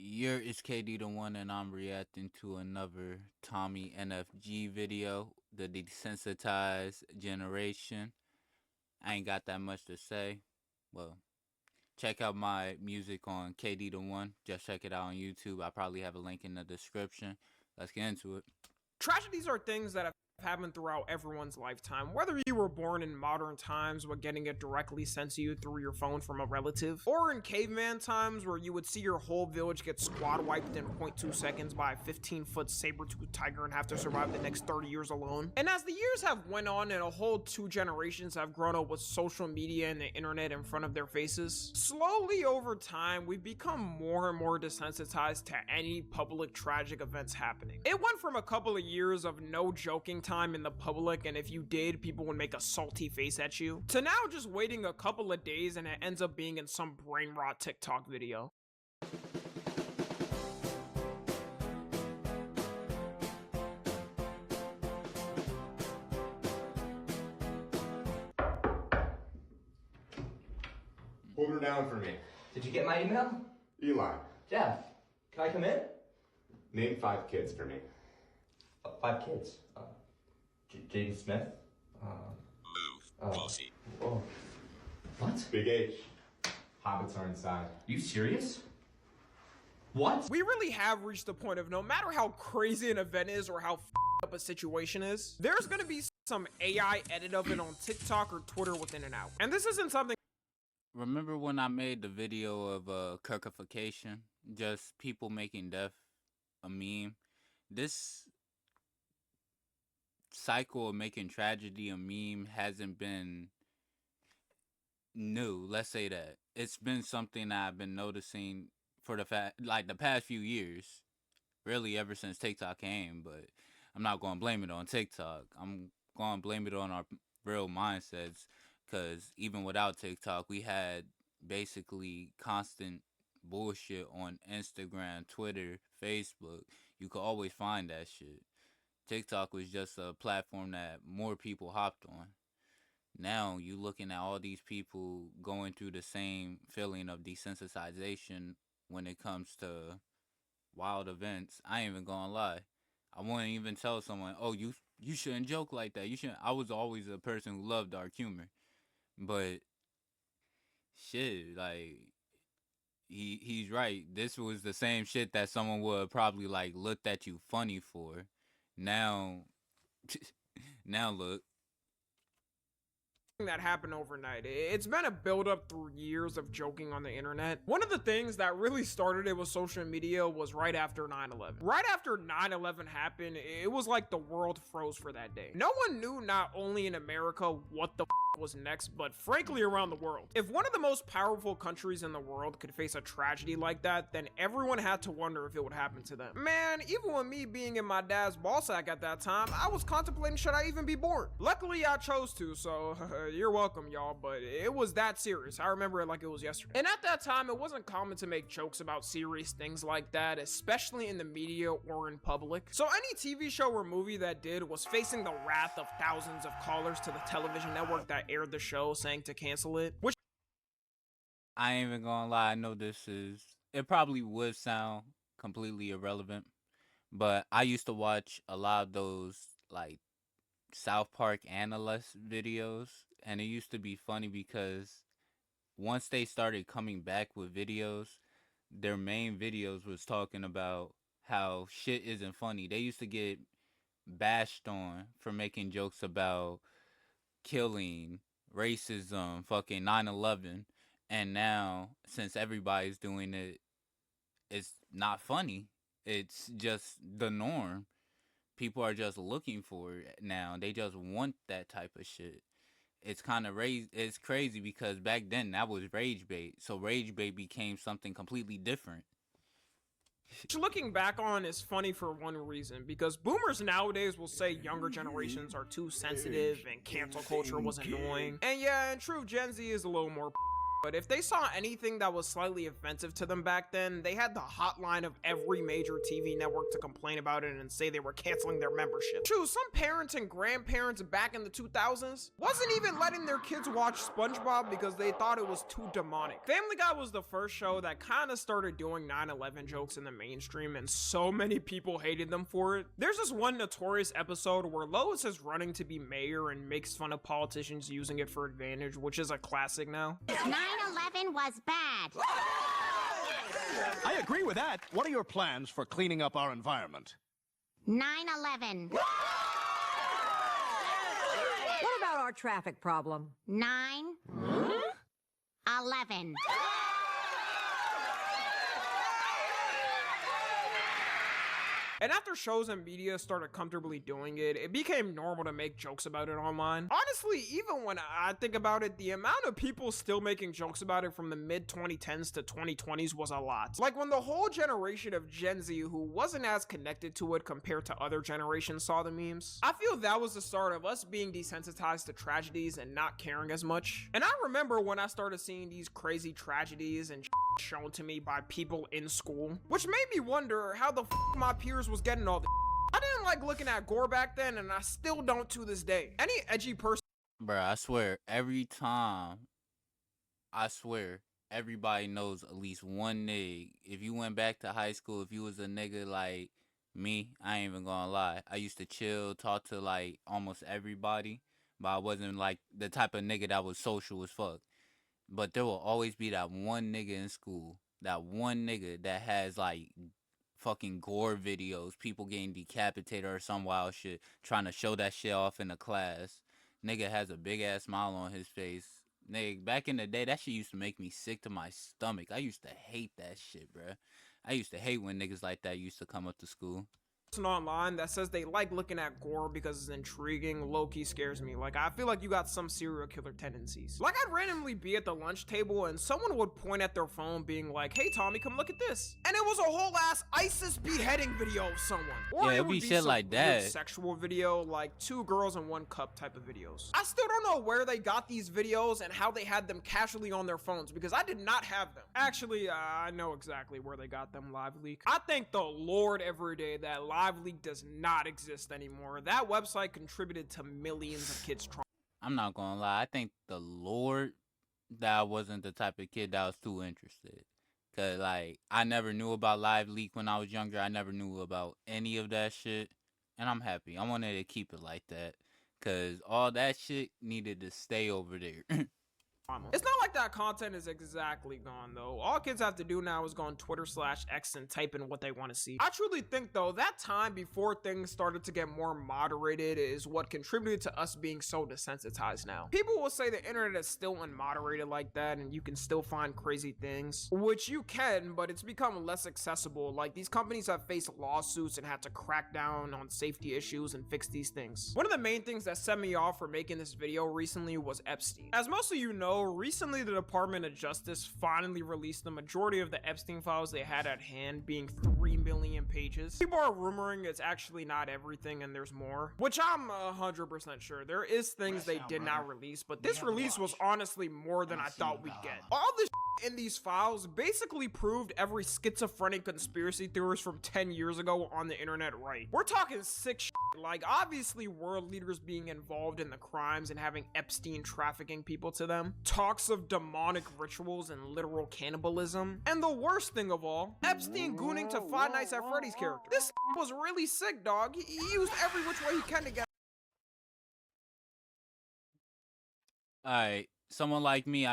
It's KD the one, and I'm reacting to another TommyNFG video, the Desensitized Generation. I ain't got that much to say. Well, check out my music on KD the one. Just check it out on YouTube. I probably have a link in the description. Let's get into it. Tragedies are things that have happened throughout everyone's lifetime. Whether you were born in modern times where getting it directly sent to you through your phone from a relative, or in caveman times where you would see your whole village get squad wiped in 0.2 seconds by a 15-foot saber-toothed tiger and have to survive the next 30 years alone. And as the years have went on and a whole 2 generations have grown up with social media and the internet in front of their faces, slowly over time we've become more and more desensitized to any public tragic events happening. It went from a couple of years of no joking time in the public, and if you did, people would make a salty face at you, to now just waiting a couple of days and it ends up being in some brain rot TikTok video. Hold her down for me. Did you get my email? Eli, Jeff, can I come in? name 5 kids for me. 5 kids. Jaden Smith. Move, pussy. Oh. What? Big H. Hobbits are inside. You serious? What? We really have reached the point of no matter how crazy an event is or how up a situation is, there's gonna be some AI edit of it on TikTok or Twitter within an hour. And this isn't something. Remember when I made the video of Kirkification? Just people making death a meme? This cycle of making tragedy a meme hasn't been new. Let's say that. It's been something that I've been noticing for the past few years. Really ever since TikTok came, but I'm not going to blame it on TikTok. I'm going to blame it on our real mindsets, because even without TikTok, we had basically constant bullshit on Instagram, Twitter, Facebook. You could always find that shit. TikTok was just a platform that more people hopped on. Now you looking at all these people going through the same feeling of desensitization when it comes to wild events. I ain't even gonna lie. I wouldn't even tell someone, oh, you shouldn't joke like that. You shouldn't. I was always a person who loved dark humor. But shit, like he's right. This was the same shit that someone would probably like looked at you funny for. Now now look. That happened overnight. It's been a build-up through years of joking on the internet. One of the things that really started it with social media was right after 9/11. Right after 9/11 happened, it was like the world froze for that day. No one knew, not only in America, what the was next, but frankly around the world. If one of the most powerful countries in the world could face a tragedy like that, then everyone had to wonder if it would happen to them. Man, even with me being in my dad's ball sack at that time, I was contemplating should I even be born. Luckily I chose to, so you're welcome, y'all, but it was that serious. I remember it like it was yesterday. And at that time, it wasn't common to make jokes about serious things like that, especially in the media or in public. So any TV show or movie that did was facing the wrath of thousands of callers to the television network that aired the show saying to cancel it, which I ain't even gonna lie, I know it probably would sound completely irrelevant, but I used to watch a lot of those like South Park analyst videos, and it used to be funny because once they started coming back with videos, their main videos was talking about how shit isn't funny. They used to get bashed on for making jokes about killing, racism, fucking 9/11, and now since everybody's doing it, it's not funny. It's just the norm. People are just looking for it now. They just want that type of shit. It's kind of it's crazy because back then that was rage bait. So rage bait became something completely different. looking back on is funny for one reason, because boomers nowadays will say younger generations are too sensitive and cancel culture was annoying. And yeah, in truth, Gen Z is a little more But if they saw anything that was slightly offensive to them back then, they had the hotline of every major TV network to complain about it and say they were canceling their membership. True, some parents and grandparents back in the 2000s wasn't even letting their kids watch SpongeBob because they thought it was too demonic. Family Guy was the first show that kind of started doing 9/11 jokes in the mainstream, and so many people hated them for it. There's this one notorious episode where Lois is running to be mayor and makes fun of politicians using it for advantage, which is a classic now. 9/11 was bad. I agree with that. What are your plans for cleaning up our environment? 9/11. What about our traffic problem? 9/11. And after shows and media started comfortably doing it, it became normal to make jokes about it online. Honestly, even when I think about it, the amount of people still making jokes about it from the mid-2010s to 2020s was a lot. Like when the whole generation of Gen Z who wasn't as connected to it compared to other generations saw the memes. I feel that was the start of us being desensitized to tragedies and not caring as much. And I remember when I started seeing these crazy tragedies and shown to me by people in school, which made me wonder how the my peers was getting all the I didn't like looking at gore back then, and I still don't to this day. Any edgy person Bruh, I swear, every time, I swear, everybody knows at least one nigga. If you went back to high school, if you was a nigga like me, I ain't even gonna lie. I used to chill, talk to like almost everybody, but I wasn't like the type of nigga that was social as fuck. But there will always be that one nigga in school, that one nigga that has like fucking gore videos, people getting decapitated or some wild shit, trying to show that shit off in the class. Nigga has a big ass smile on his face. Nigga, back in the day, that shit used to make me sick to my stomach. I used to hate that shit, bruh. I used to hate when niggas like that used to come up to school. online that says they like looking at gore because it's intriguing low-key scares me. Like, I feel like you got some serial killer tendencies. Like, I'd randomly be at the lunch table and someone would point at their phone being like, "Hey Tommy, come look at this," and it was a whole ass ISIS beheading video of someone. Or Yeah, it it'd would be be shit some like weird that. sexual video, like 2 girls in 1 cup type of videos. I still don't know where they got these videos and how they had them casually on their phones, because I did not have them. Actually, I know exactly where they got them. LiveLeak. I thank the Lord every day that LiveLeak does not exist anymore. That website contributed to millions of kids' trauma. I'm not gonna lie. I think the Lord that I wasn't the type of kid that was too interested. Cause like I never knew about Live Leak when I was younger. I never knew about any of that shit. And I'm happy. I wanted to keep it like that. Cause all that shit needed to stay over there. It's not like that content is exactly gone though. All kids have to do now is go on Twitter/X and type in what they want to see. I truly think though that time before things started to get more moderated is what contributed to us being so desensitized now. People will say the internet is still unmoderated like that and you can still find crazy things, which you can, but it's become less accessible. Like these companies have faced lawsuits and had to crack down on safety issues and fix these things. One of the main things that set me off for making this video recently was Epstein. As most of you know, recently the Department of Justice finally released the majority of the Epstein files they had at hand, being 3 million pages. People are rumoring it's actually not everything and there's more, which I'm 100% sure. There is things they did not release, but this release was honestly more than I thought we'd get. All this in these files basically proved every schizophrenic conspiracy theorist from 10 years ago on the internet right. We're talking sick shit, like obviously world leaders being involved in the crimes and having Epstein trafficking people to them, talks of demonic rituals and literal cannibalism, and the worst thing of all, Epstein gooning to Five Nights at Freddy's character. This was really sick, dog. He used every which way he can to get. Alright, someone like me,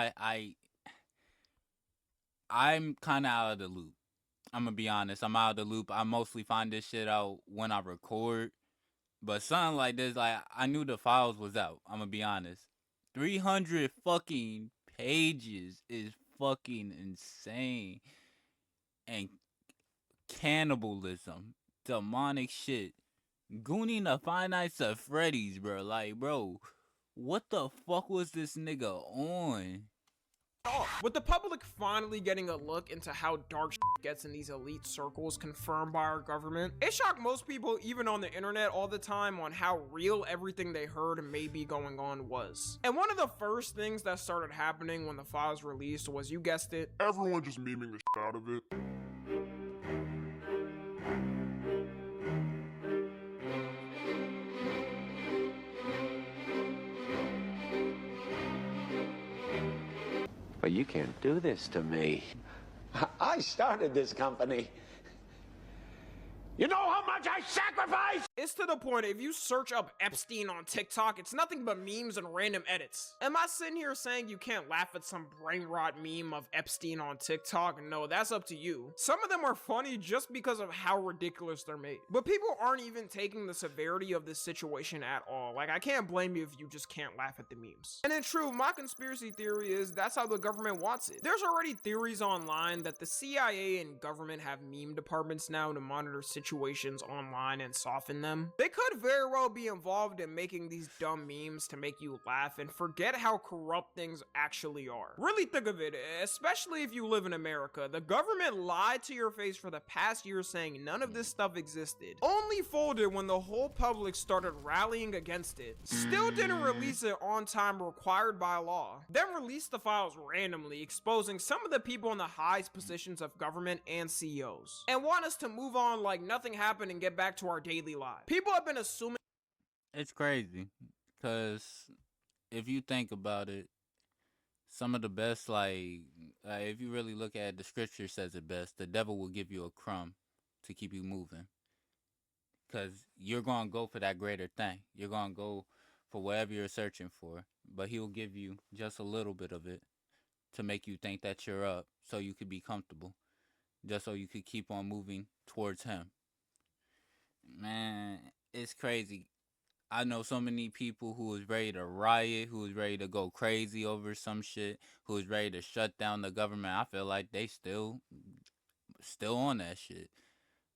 I'm kind of out of the loop. I'm gonna be honest. I'm out of the loop. I mostly find this shit out when I record. But something like this, like, I knew the files was out. I'm gonna be honest. 300 fucking pages is fucking insane. And cannibalism, demonic shit, gooning the Five Nights at Freddy's, bro. Like, bro, what the fuck was this nigga on? off. With the public finally getting a look into how dark gets in these elite circles confirmed by our government, it shocked most people even on the internet all the time on how real everything they heard may be going on was. And one of the first things that started happening when the files released was, you guessed it, everyone just memeing the shit out of it. But you can't do this to me. I started this company. You know how much I sacrificed? It's to the point, if you search up Epstein on TikTok, it's nothing but memes and random edits. Am I sitting here saying you can't laugh at some brain rot meme of Epstein on TikTok? No, that's up to you. Some of them are funny just because of how ridiculous they're made. But people aren't even taking the severity of this situation at all. Like, I can't blame you if you just can't laugh at the memes. And in truth, my conspiracy theory is that's how the government wants it. There's already theories online that the CIA and government have meme departments now to monitor situations online and soften them. They could very well be involved in making these dumb memes to make you laugh and forget how corrupt things actually are. Really think of it, especially if you live in America. The government lied to your face for the past year saying none of this stuff existed. Only folded when the whole public started rallying against it. Still didn't release it on time required by law. Then released the files randomly, exposing some of the people in the highest positions of government and CEOs. And want us to move on like nothing happened and get back to our daily lives. People have been assuming It's crazy, because if you think about it, some of the best, if you really look at it, the scripture says it best, the devil will give you a crumb to keep you moving. Because you're going to go for that greater thing. You're going to go for whatever you're searching for. But he'll give you just a little bit of it to make you think that you're up so you could be comfortable. Just so you could keep on moving towards him. Man, it's crazy. I know so many people who was ready to riot, who was ready to go crazy over some shit, who was ready to shut down the government. I feel like they still on that shit.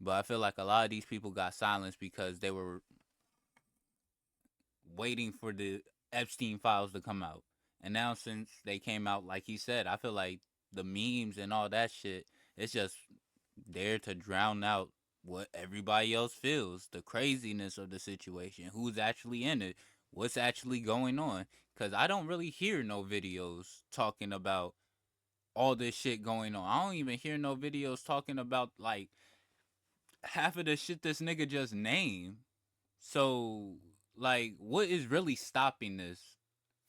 But I feel like a lot of these people got silenced because they were waiting for the Epstein files to come out. And now since they came out, like he said, I feel like the memes and all that shit, it's just there to drown out what everybody else feels, the craziness of the situation, who's actually in it, what's actually going on. Because I don't really hear no videos talking about all this shit going on. I don't even hear no videos talking about, like, half of the shit this nigga just named. So, like, what is really stopping this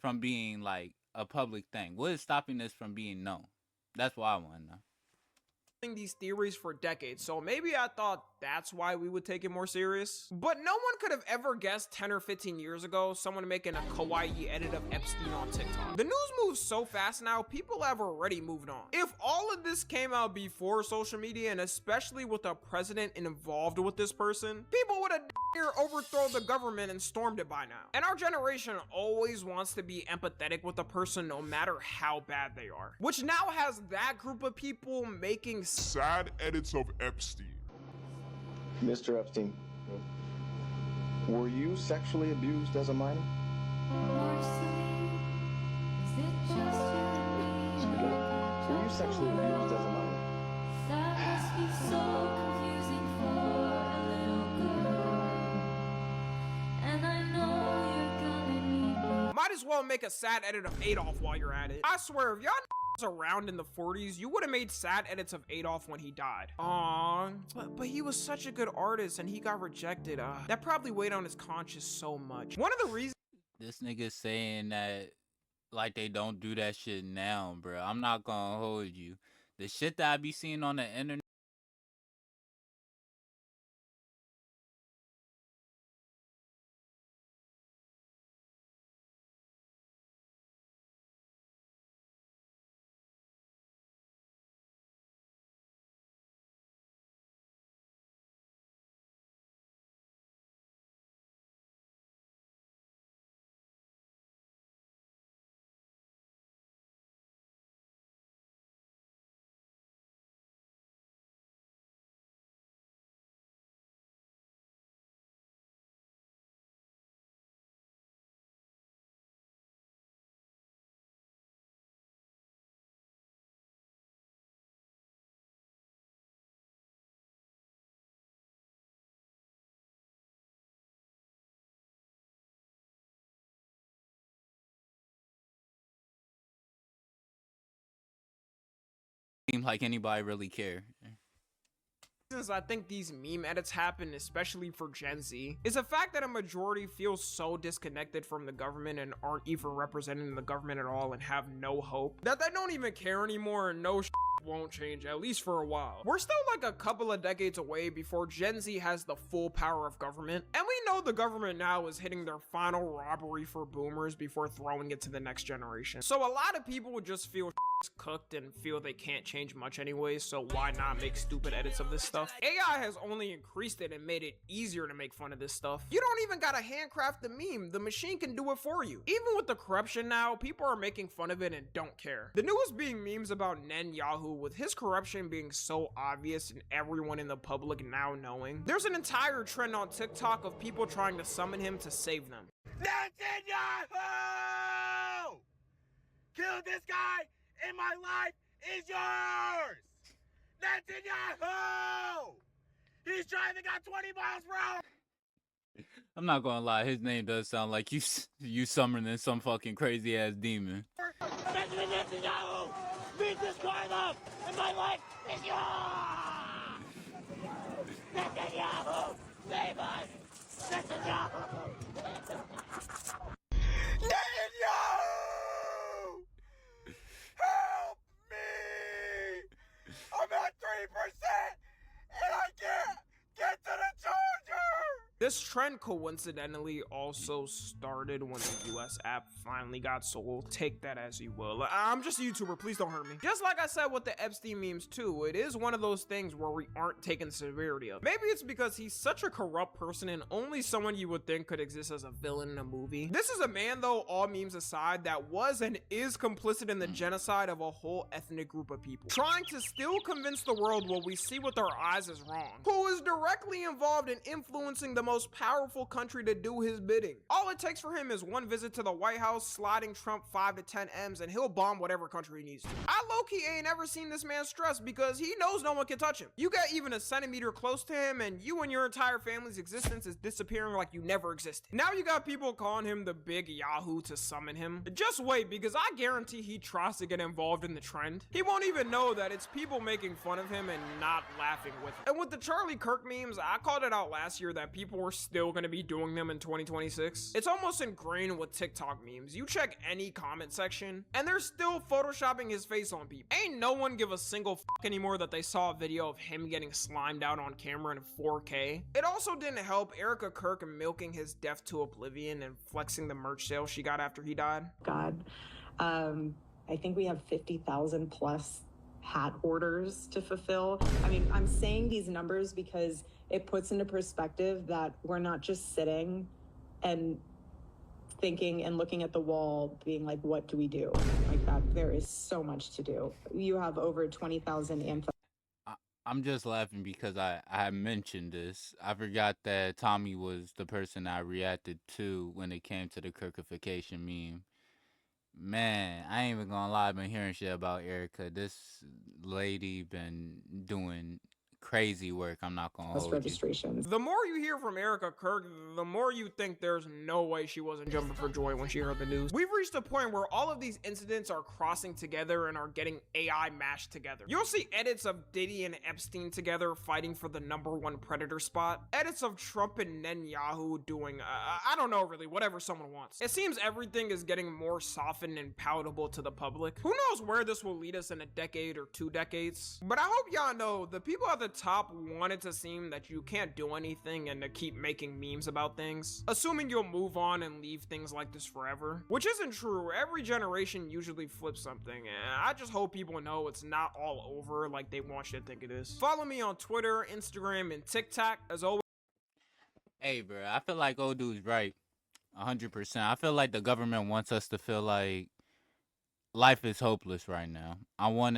from being, like, a public thing? What is stopping this from being known? That's what I want to know. These theories for decades, so maybe I thought that's why we would take it more serious. But no one could have ever guessed 10 or 15 years ago someone making a kawaii edit of Epstein on TikTok. The news moves so fast now, people have already moved on. If all of this came out before social media, and especially with a president involved with this person, people would have overthrown the government and stormed it by now. And our generation always wants to be empathetic with a person no matter how bad they are, which now has that group of people making Sad edits of Epstein. Mr. Epstein, were you sexually abused as a minor? Were you sexually abused as a minor? Might as well make a sad edit of Adolf while you're at it. I swear, if y'all around in the 40s, you would have made sad edits of Adolf when he died. Aww, but he was such a good artist and he got rejected. That probably weighed on his conscience so much. One of the reasons this nigga saying that like they don't do that shit now, bro. I'm not gonna hold you. The shit that I be seeing on the internet seem like anybody really care. Reasons I think these meme edits happen, especially for Gen Z, is the fact that a majority feel so disconnected from the government and aren't even representing the government at all and have no hope that they don't even care anymore, and no won't change, at least for a while. We're still like a couple of decades away before Gen Z has the full power of government, and we know the government now is hitting their final robbery for boomers before throwing it to the next generation. So a lot of people would just feel cooked and feel they can't change much anyway, so why not make stupid edits of this stuff? AI has only increased it and made it easier to make fun of this stuff. You don't even gotta handcraft the meme, the machine can do it for you. Even with the corruption now, people are making fun of it and don't care. The newest being memes about Netanyahu, with his corruption being so obvious and everyone in the public now knowing. There's an entire trend on TikTok of people trying to summon him to save them. Netanyahu! Kill this guy in my life is yours! Netanyahu! He's driving at 20 miles per hour! I'm not gonna lie, his name does sound like you summoning some fucking crazy ass demon. Benjamin Netanyahu! Beat this crime up! And my life is yours! Netanyahu! Save us! Netanyahu! Netanyahu! Help me! I'm at 3% and I can't get to the charger! This trend coincidentally also started when the US app finally got sold. Take that as you will. I'm just a YouTuber, please don't hurt me. Just like I said with the Epstein memes too, it is one of those things where we aren't taking the severity of. Maybe it's because he's such a corrupt person and only someone you would think could exist as a villain in a movie. This is a man though, all memes aside, that was and is complicit in the genocide of a whole ethnic group of people, trying to still convince the world what we see with our eyes is wrong, who is directly involved in influencing the most powerful country to do his bidding. All it takes for him is one visit to the White House, sliding Trump 5 to 10 M's, and he'll bomb whatever country he needs to. I low-key ain't ever seen this man stressed because he knows no one can touch him. You get even a centimeter close to him and you and your entire family's existence is disappearing like you never existed. Now you got people calling him the big Yahoo to summon him. Just wait, because I guarantee he tries to get involved in the trend. He won't even know that it's people making fun of him and not laughing with him. And with the Charlie Kirk memes, I called it out last year that people were still going to be doing them in 2026. It's almost ingrained with TikTok memes. You check any comment section and they're still photoshopping his face on people. Ain't no one give a single fuck anymore that they saw a video of him getting slimed out on camera in 4K. It also didn't help Erica Kirk milking his death to oblivion and flexing the merch sale she got after he died. God, I think we have 50,000 plus hat orders to fulfill. I mean, I'm saying these numbers because it puts into perspective that we're not just sitting and thinking and looking at the wall being like, what do we do? Like that, there is so much to do. You have over 20,000 I'm just laughing because I mentioned this. I forgot that Tommy was the person I reacted to when it came to the Kirkification meme. Man, I ain't even gonna lie, I've been hearing shit about Erica. This lady been doing crazy work. I'm not gonna hold registrations. The more you hear from Erica Kirk, the more you think there's no way she wasn't jumping for joy when she heard the news. We've reached a point where all of these incidents are crossing together and are getting AI mashed together. You'll see edits of Diddy and Epstein together fighting for the #1 predator spot. Edits of Trump and Netanyahu doing, I don't know really, whatever someone wants. It seems everything is getting more softened and palatable to the public. Who knows where this will lead us in a decade or 2 decades? But I hope y'all know the people at the top want it to seem that you can't do anything and to keep making memes about things, assuming you'll move on and leave things like this forever, which isn't true. Every generation usually flips something, and I just hope people know it's not all over like they want you to think it is. Follow me on Twitter, Instagram, and TikTok as always. Hey, bro, I feel like old dude's right, 100%. I feel like the government wants us to feel like life is hopeless right now. I want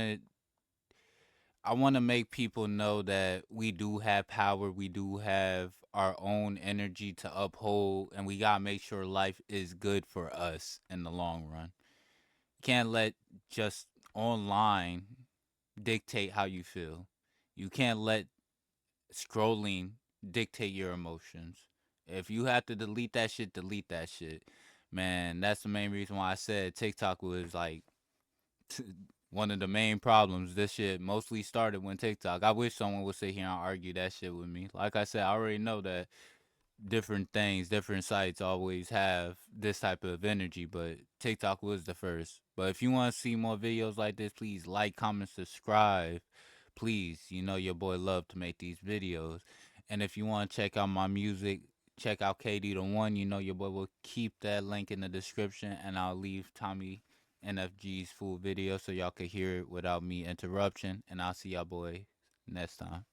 to make people know that we do have power, we do have our own energy to uphold, and we gotta make sure life is good for us in the long run. You can't let just online dictate how you feel. You can't let scrolling dictate your emotions. If you have to delete that shit, delete that shit. Man, that's the main reason why I said TikTok was like one of the main problems. This shit mostly started when TikTok. I wish someone would sit here and argue that shit with me. Like I said, I already know that different things, different sites always have this type of energy, but TikTok was the first. But if you want to see more videos like this, please like, comment, subscribe. Please, you know your boy love to make these videos. And if you want to check out my music, check out KD the One. You know your boy will keep that link in the description, and I'll leave TommyNFG's full video so y'all can hear it without me interruption. And I'll see y'all boy next time.